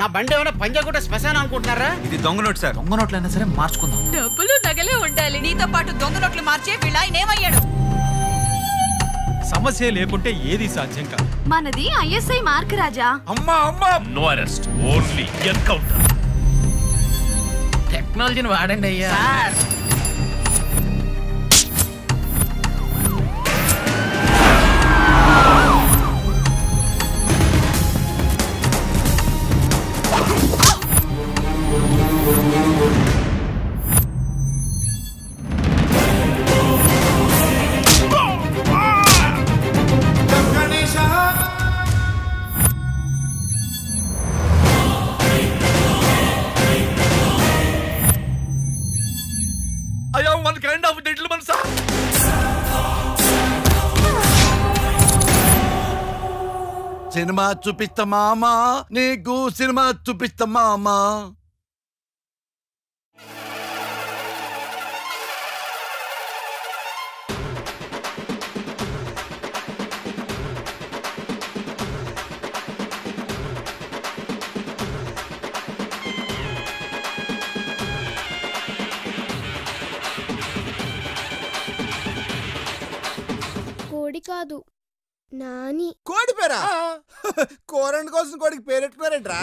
నా బండి ఏమైనా పంజాగుట్ట శ్మశానం అనుకుంటున్నారా? ఇది దొంగ నోట్ సార్. దొంగ నోట్లైనా సరే మార్చుకుందాం. డబ్బులు నగలే ఉండాలి. నీతో పాటు దొంగ నోట్లు మార్చే వీళ్ళ ఆయన ఏమయ్యాడు? సమస్య లేకుంటే ఏది సాధ్యం కాదు. మనది ఐఎస్ఐ మార్క్ రాజా. అమ్మా అమ్మా, నో అరెస్ట్, ఓన్లీ ఎన్కౌంటర్. టెక్నాలజీని వాడండి అయ్యా. సినిమా చూపిస్తా మామా, నీకు సినిమా చూపిస్తా మామా. కోడి కాదు నాని. కోడి పేరా? కోరండి కోసం కోడికి పేరెట్టుకున్నారేంట్రా?